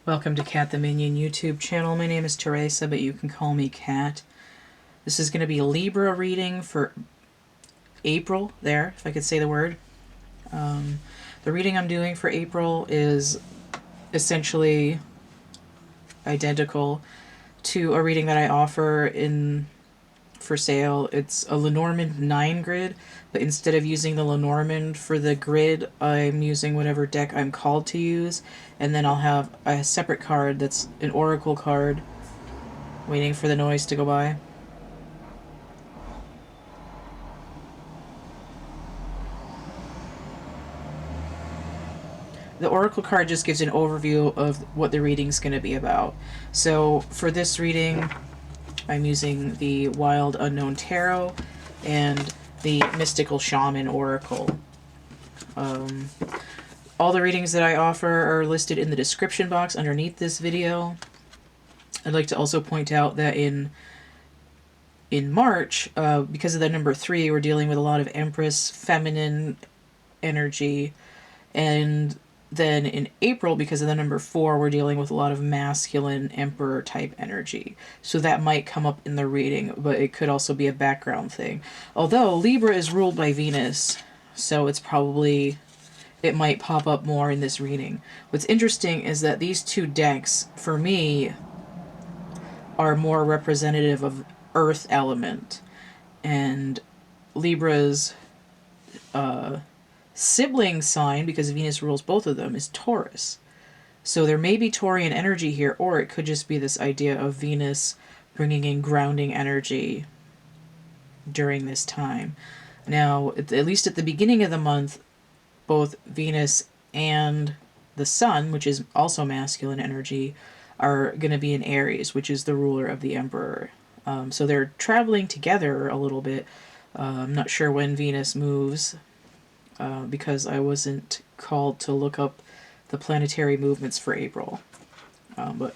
Welcome to CATtheMinion YouTube channel. My name is Teresa, but you can call me Cat. This is going to be a Libra reading for April, there, if I could say the word. The reading I'm doing for April is essentially identical to a reading that I offer for sale. It's a Lenormand 9 grid, but instead of using the Lenormand for the grid, I'm using whatever deck I'm called to use, and then I'll have a separate card that's an oracle card, waiting for the noise to go by. The oracle card just gives an overview of what the reading's going to be about. So for this reading, I'm using the Wild Unknown Tarot and the Mystical Shaman Oracle. All the readings that I offer are listed in the description box underneath this video. I'd like to also point out that in March, because of the number 3, we're dealing with a lot of Empress feminine energy, and then in April, because of the number 4, we're dealing with a lot of masculine Emperor type energy. So that might come up in the reading, but it could also be a background thing. Although Libra is ruled by Venus, so it might pop up more in this reading. What's interesting is that these two decks, for me, are more representative of Earth element, and Libra's sibling sign, because Venus rules both of them, is Taurus. So there may be Taurian energy here, or it could just be this idea of Venus bringing in grounding energy during this time. Now, at least at the beginning of the month, both Venus and the Sun, which is also masculine energy, are going to be in Aries, which is the ruler of the Emperor. So they're traveling together a little bit. I'm not sure when Venus moves, because I wasn't called to look up the planetary movements for April. But,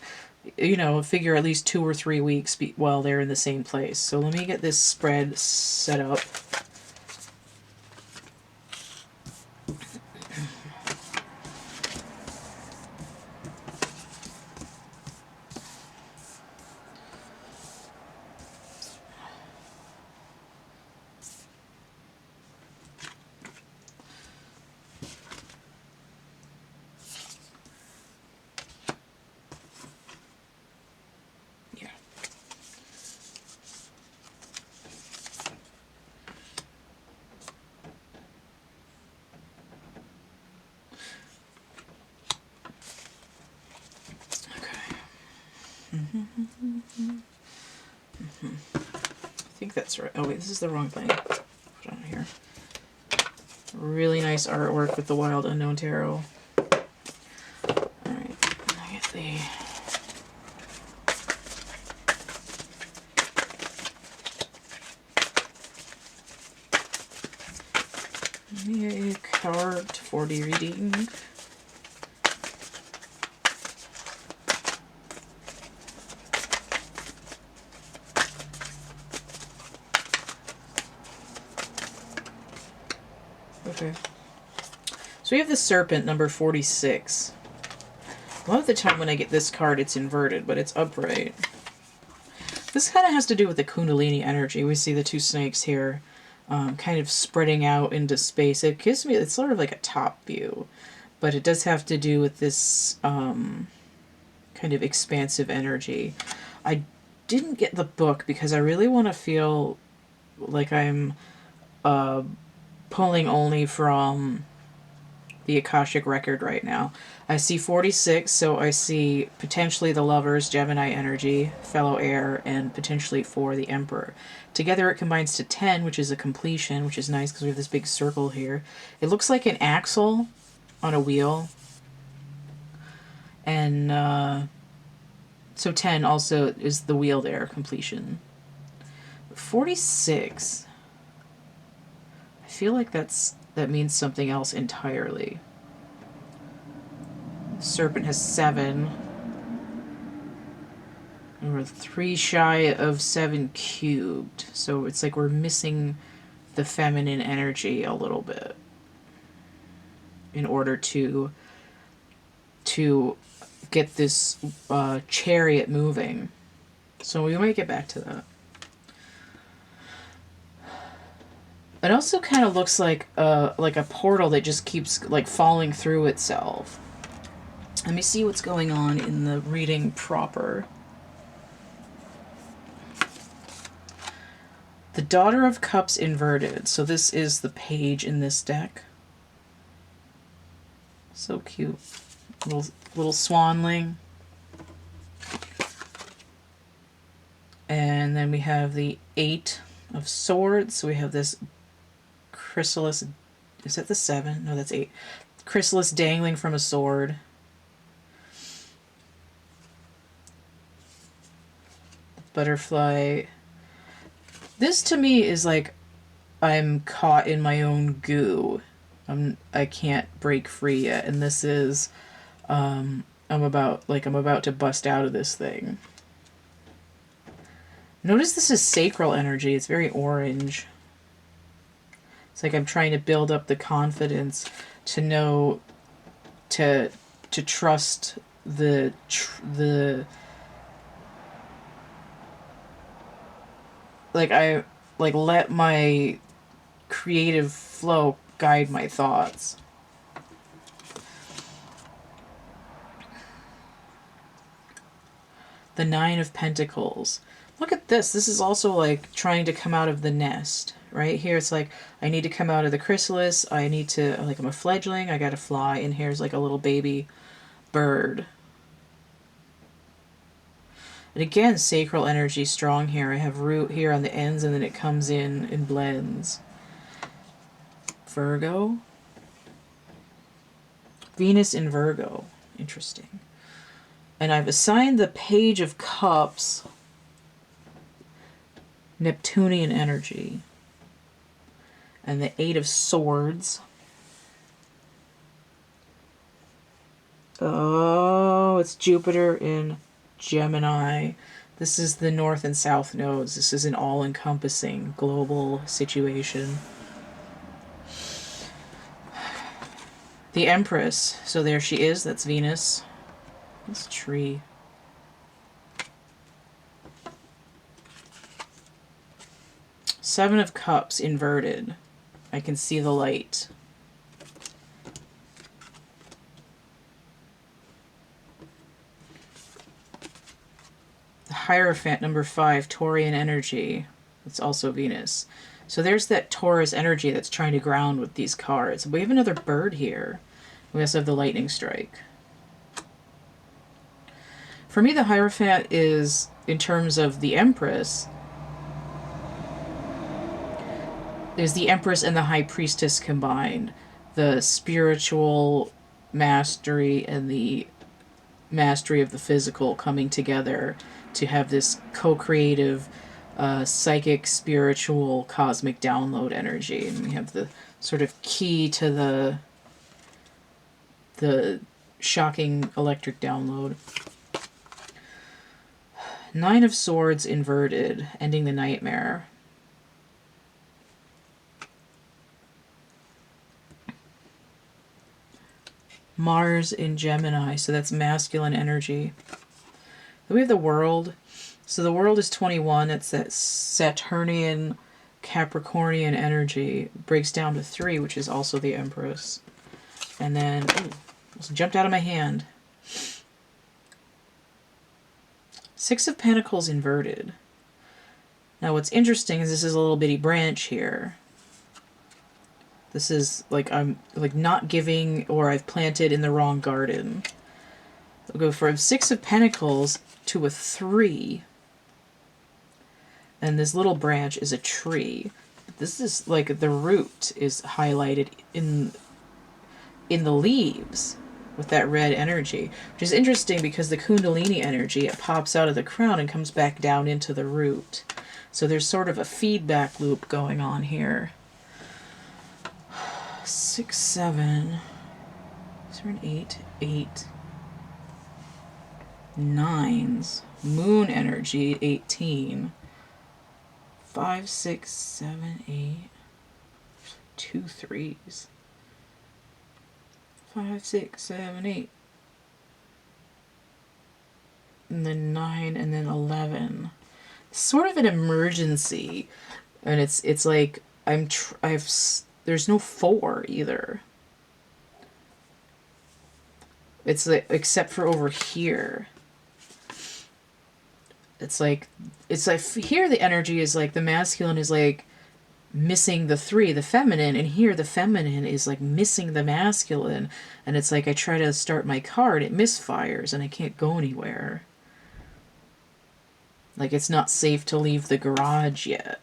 you know, figure at least 2 or 3 weeks while they're in the same place. So let me get this spread set up. I think that's right. Oh wait, this is the wrong thing. Put it on here. Really nice artwork with the Wild Unknown Tarot. Alright, I get the card for the reading. Okay. So we have the Serpent, number 46. A lot of the time when I get this card, it's inverted, but it's upright. This kind of has to do with the kundalini energy. We see the 2 snakes here, kind of spreading out into space. It gives me, it's sort of like a top view, but it does have to do with this kind of expansive energy. I didn't get the book because I really want to feel like I'm pulling only from the Akashic record right now. I see 46, so I see potentially the Lovers, Gemini energy, fellow air, and potentially 4, the Emperor. Together it combines to 10, which is a completion, which is nice because we have this big circle here. It looks like an axle on a wheel. And so 10 also is the wheel there, completion. 46... I feel like that means something else entirely. Serpent has 7. And we're 3 shy of 7 cubed. So it's like we're missing the feminine energy a little bit in order to get this chariot moving. So we might get back to that. It also kind of looks like a portal that just keeps like falling through itself. Let me see what's going on in the reading proper. The Daughter of Cups inverted. So this is the page in this deck. So cute. Little swanling. And then we have the Eight of Swords. So we have this chrysalis. Is that the 7? No, that's 8. Chrysalis dangling from a sword. Butterfly. This to me is like I'm caught in my own goo. I can't break free yet, and this is I'm about to bust out of this thing. Notice this is sacral energy. It's very orange. It's like I'm trying to build up the confidence to know to trust the I let my creative flow guide my thoughts. The Nine of Pentacles. Look at this. This is also like trying to come out of the nest. Right here it's like I need to come out of the chrysalis. I need to, like, I'm a fledgling. I gotta fly. And here's like a little baby bird. And again, sacral energy strong here. I have root here on the ends, and then it comes in and blends. Virgo. Venus in Virgo. Interesting. And I've assigned the Page of Cups Neptunian energy. And the Eight of Swords. Oh, it's Jupiter in Gemini. This is the north and south nodes. This is an all-encompassing global situation. The Empress. So there she is. That's Venus. This tree. Seven of Cups inverted. I can see the light. The Hierophant, number 5, Taurian energy. It's also Venus. So there's that Taurus energy that's trying to ground with these cards. We have another bird here. We also have the lightning strike. For me, the Hierophant is, in terms of the Empress, there's the Empress and the High Priestess combined. The spiritual mastery and the mastery of the physical coming together to have this co-creative psychic, spiritual, cosmic download energy. And we have the sort of key to the shocking electric download. Nine of Swords inverted, ending the nightmare. Mars in Gemini, so that's masculine energy. Then we have the World. So the World is 21. It's that Saturnian, Capricornian energy. It breaks down to 3, which is also the Empress. And then, ooh, almost jumped out of my hand. Six of Pentacles inverted. Now what's interesting is this is a little bitty branch here. This is like I'm like not giving, or I've planted in the wrong garden. I'll go from 6 of Pentacles to a 3. And this little branch is a tree. This is like the root is highlighted in the leaves with that red energy, which is interesting because the kundalini energy, it pops out of the crown and comes back down into the root. So there's sort of a feedback loop going on here. 6, 7. Is there an 8? 8. 9s. Moon energy, 18. 5, 6, 7, 8. 2 3s. 5, 6, 7, 8. and then 9, and then 11. Sort of an emergency, and it's like there's no 4 either. It's like, except for over here. It's like here the energy is like the masculine is like missing the 3, the feminine, and here the feminine is like missing the masculine, and it's like I try to start my card, it misfires, and I can't go anywhere. Like it's not safe to leave the garage yet.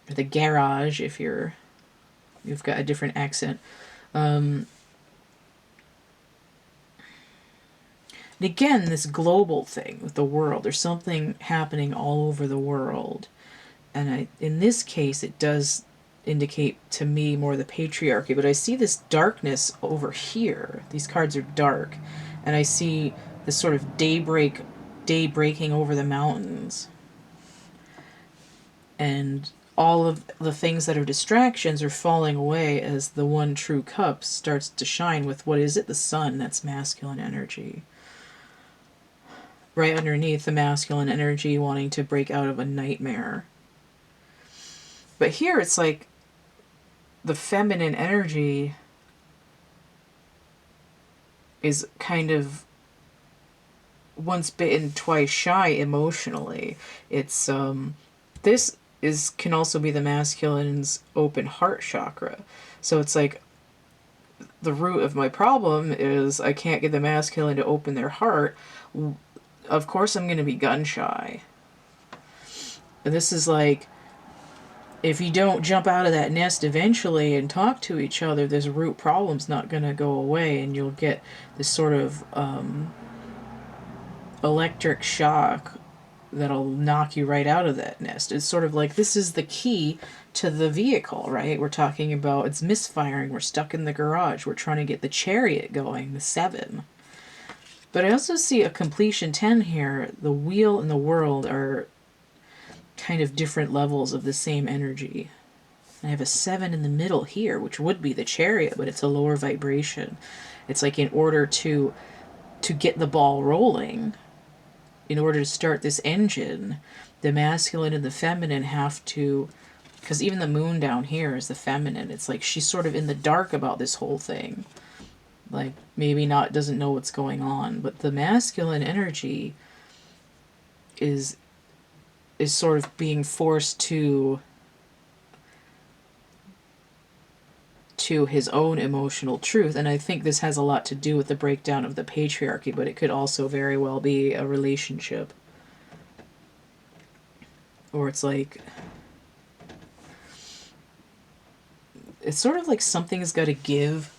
Or the garage if you've got a different accent. And again, this global thing with the world, there's something happening all over the world. And in this case, it does indicate to me more the patriarchy, but I see this darkness over here. These cards are dark, and I see this sort of day breaking over the mountains. And all of the things that are distractions are falling away as the one true cup starts to shine with, what is it? The sun. That's masculine energy. Right underneath the masculine energy wanting to break out of a nightmare. But here it's like the feminine energy is kind of once bitten, twice shy emotionally. It's this can also be the masculine's open heart chakra. So it's like the root of my problem is I can't get the masculine to open their heart. Of course I'm going to be gun shy. And this is like, if you don't jump out of that nest eventually and talk to each other, this root problem's not going to go away, and you'll get this sort of electric shock that'll knock you right out of that nest. It's sort of like, this is the key to the vehicle, right? We're talking about it's misfiring. We're stuck in the garage. We're trying to get the chariot going, the 7. But I also see a completion 10 here. The wheel and the world are kind of different levels of the same energy. I have a 7 in the middle here, which would be the chariot, but it's a lower vibration. It's like in order to get the ball rolling, in order to start this engine, the masculine and the feminine have to, because even the moon down here is the feminine. It's like she's sort of in the dark about this whole thing. Like maybe doesn't know what's going on, but the masculine energy is sort of being forced to his own emotional truth. And I think this has a lot to do with the breakdown of the patriarchy, but it could also very well be a relationship. Or it's like, it's sort of like something's got to give.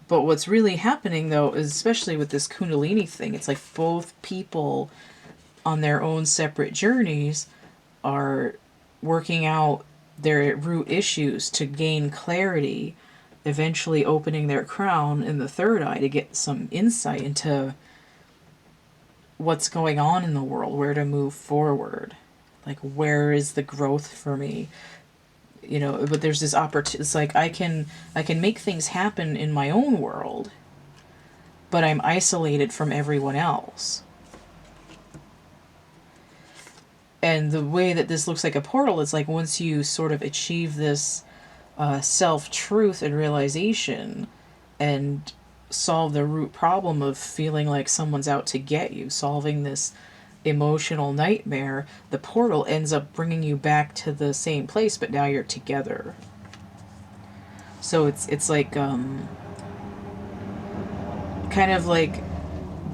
But what's really happening, though, is especially with this kundalini thing, it's like both people on their own separate journeys are working out their root issues to gain clarity, eventually opening their crown in the third eye to get some insight into what's going on in the world, where to move forward. Like, where is the growth for me? You know, but there's this opportunity. It's like I can make things happen in my own world, but I'm isolated from everyone else. And the way that this looks like a portal is like once you sort of achieve this self-truth and realization and solve the root problem of feeling like someone's out to get you, solving this emotional nightmare, the portal ends up bringing you back to the same place, but now you're together. So it's like kind of like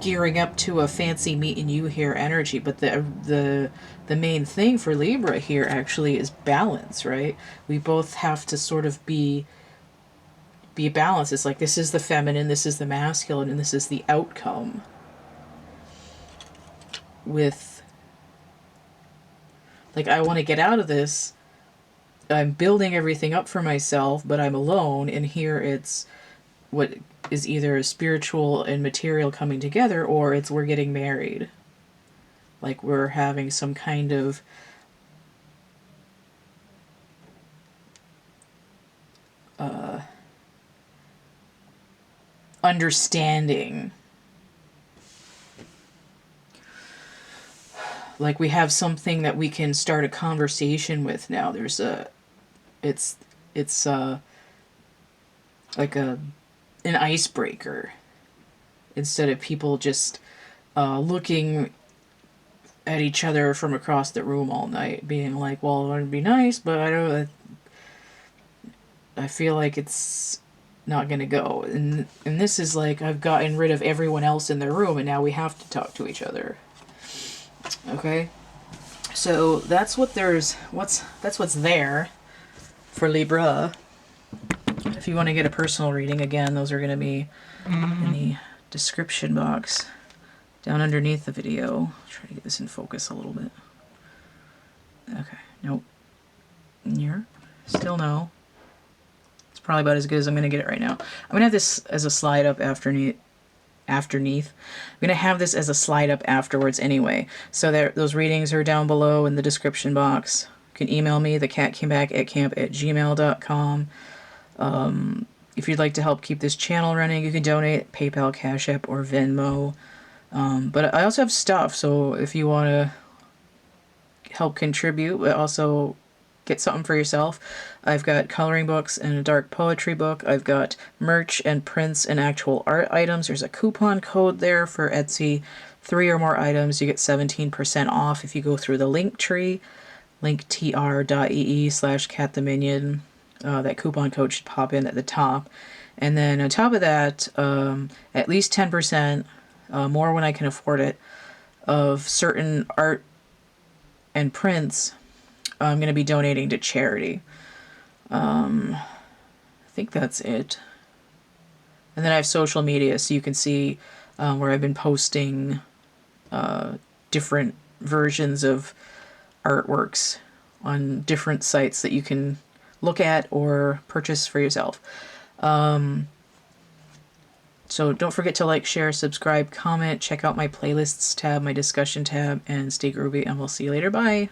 gearing up to a fancy meeting you here energy, but the main thing for Libra here actually is balance, right? We both have to sort of be balanced. It's like this is the feminine, this is the masculine, and this is the outcome. With like, I want to get out of this. I'm building everything up for myself, but I'm alone, and here it's what is either spiritual and material coming together, or it's we're getting married. Like we're having some kind of understanding. Like we have something that we can start a conversation with now. It's like an icebreaker instead of people just looking at each other from across the room all night, being like, "Well, it'd be nice, but I feel like it's not gonna go." And this is like I've gotten rid of everyone else in the room, and now we have to talk to each other. Okay, so that's what that's what's there for Libra. If you want to get a personal reading, again, those are going to be in the description box down underneath the video. Try to get this in focus a little bit. Okay, nope. Here, still no. It's probably about as good as I'm going to get it right now. I'm going to have this as a slide up underneath. I'm going to have this as a slide up afterwards anyway. So those readings are down below in the description box. You can email me, thecatcamebackatcamp@gmail.com. If you'd like to help keep this channel running, you can donate PayPal, Cash App, or Venmo. But I also have stuff, so if you want to help contribute, but also get something for yourself, I've got coloring books and a dark poetry book. I've got merch and prints and actual art items. There's a coupon code there for Etsy. 3 or more items, you get 17% off if you go through the link tree, linktr.ee/CATtheMinion. That coupon code should pop in at the top. And then on top of that, at least 10%, more when I can afford it, of certain art and prints I'm going to be donating to charity. I think that's it. And then I have social media, so you can see where I've been posting different versions of artworks on different sites that you can look at or purchase for yourself. So don't forget to like, share, subscribe, comment, check out my playlists tab, my discussion tab, and stay groovy, and we'll see you later. Bye!